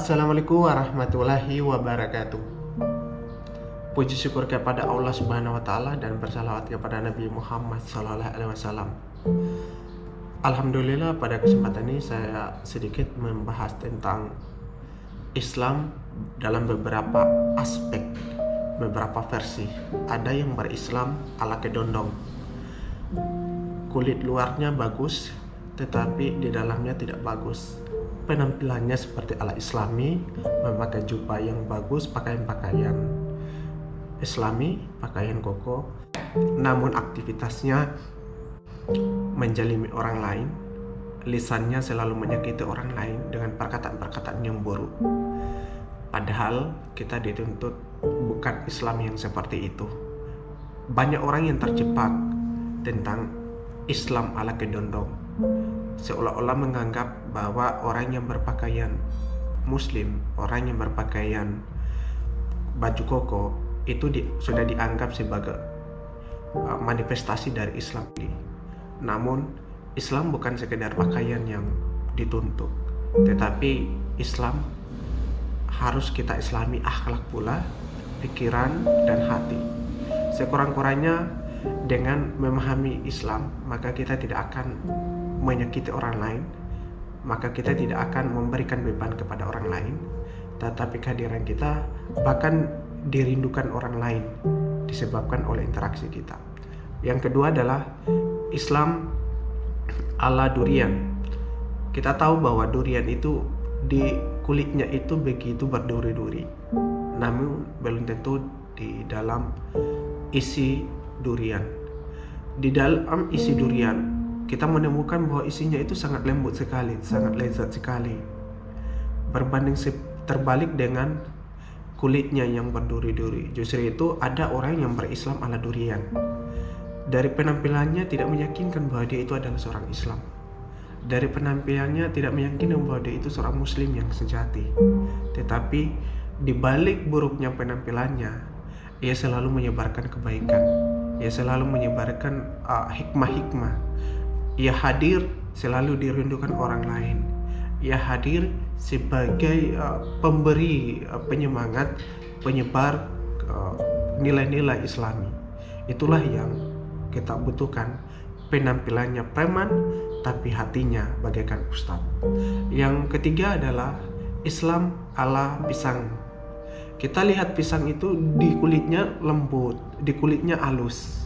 Assalamualaikum warahmatullahi wabarakatuh. Puji syukur kepada Allah Subhanahu wa taala dan bersalawat kepada Nabi Muhammad sallallahu alaihi wasallam. Alhamdulillah, pada kesempatan ini saya sedikit membahas tentang Islam dalam beberapa aspek, beberapa versi. Ada yang berislam ala kedondong. Kulit luarnya bagus, tetapi di dalamnya tidak bagus. Penampilannya seperti ala Islami, memakai jubah yang bagus, pakaian-pakaian Islami, pakaian koko, namun aktivitasnya menjalimi orang lain, lisannya selalu menyakiti orang lain dengan perkataan-perkataan yang buruk. Padahal kita dituntut bukan Islam yang seperti itu. Banyak orang yang terjebak tentang Islam ala kedondong, seolah-olah menganggap bahwa orang yang berpakaian muslim, orang yang berpakaian baju koko itu sudah dianggap sebagai manifestasi dari Islam. Namun Islam bukan sekedar pakaian yang dituntut, tetapi Islam harus kita islami akhlak pula, pikiran dan hati. Sekurang-kurangnya dengan memahami Islam, maka kita tidak akan menyakiti orang lain, maka kita tidak akan memberikan beban kepada orang lain, tetapi kehadiran kita bahkan dirindukan orang lain disebabkan oleh interaksi kita. Yang kedua adalah Islam ala durian. Kita tahu bahwa durian itu di kulitnya itu begitu berduri-duri, namun belum tentu di dalam isi durian. Di dalam isi durian kita menemukan bahwa isinya itu sangat lembut sekali, sangat lezat sekali. Berbanding terbalik dengan kulitnya yang berduri-duri. Justru itu ada orang yang berislam ala durian. Dari penampilannya tidak meyakinkan bahwa dia itu adalah seorang Islam. Dari penampilannya tidak meyakinkan bahwa dia itu seorang Muslim yang sejati. Tetapi di balik buruknya penampilannya, ia selalu menyebarkan kebaikan. Ia selalu menyebarkan hikmah-hikmah. Ia hadir selalu dirindukan orang lain. Ia hadir sebagai pemberi penyemangat, penyebar nilai-nilai Islami. Itulah yang kita butuhkan. Penampilannya preman, tapi hatinya bagaikan ustadz. Yang ketiga adalah Islam ala pisang. Kita lihat pisang itu di kulitnya lembut, di kulitnya halus,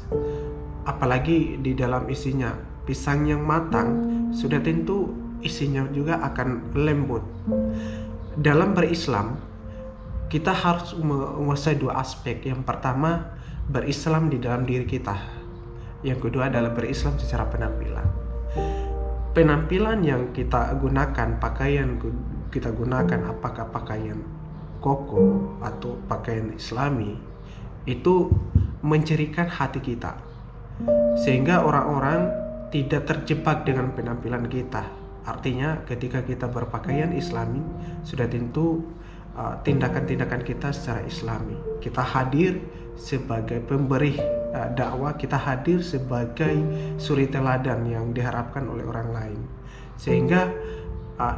apalagi di dalam isinya. Pisang yang matang sudah tentu isinya juga akan lembut. Dalam berislam, kita harus menguasai dua aspek. Yang pertama, berislam di dalam diri kita. Yang kedua adalah berislam secara penampilan. Penampilan yang kita gunakan, pakaian kita gunakan, apakah pakaian koko atau pakaian Islami, itu mencirikan hati kita, sehingga orang-orang tidak terjebak dengan penampilan kita. Artinya ketika kita berpakaian Islami, sudah tentu tindakan-tindakan kita secara Islami. Kita hadir sebagai pemberi dakwah, kita hadir sebagai suri teladan yang diharapkan oleh orang lain. Sehingga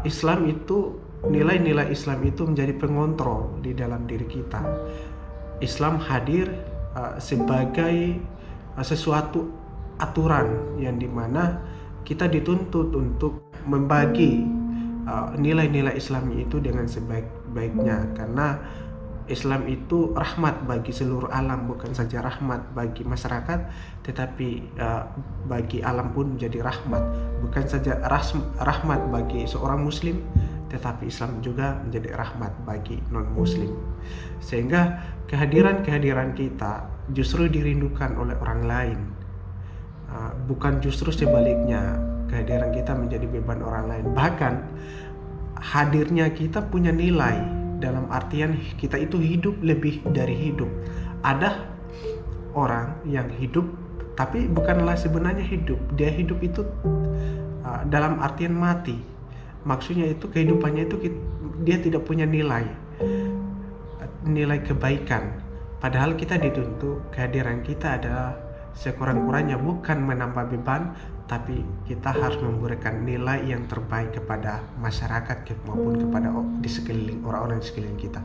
Islam itu, nilai-nilai Islam itu menjadi pengontrol di dalam diri kita. Islam hadir sebagai sesuatu aturan yang dimana kita dituntut untuk membagi nilai-nilai Islami itu dengan sebaik-baiknya, karena Islam itu rahmat bagi seluruh alam, bukan saja rahmat bagi masyarakat, tetapi bagi alam pun menjadi rahmat. Bukan saja rahmat bagi seorang muslim, tetapi Islam juga menjadi rahmat bagi non-muslim. Sehingga kehadiran kita justru dirindukan oleh orang lain, bukan justru sebaliknya, kehadiran kita menjadi beban orang lain. Bahkan hadirnya kita punya nilai, dalam artian kita itu hidup lebih dari hidup. Ada orang yang hidup tapi bukanlah sebenarnya hidup. Dia hidup itu dalam artian mati. Maksudnya itu kehidupannya itu dia tidak punya nilai kebaikan. Padahal kita dituntut, kehadiran kita adalah sekurang-kurangnya bukan menambah beban, tapi kita harus memberikan nilai yang terbaik kepada masyarakat maupun kepada di sekeliling orang-orang di sekeliling kita.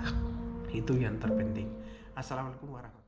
Itu yang terpenting. Assalamualaikum warahmatullahi wabarakatuh.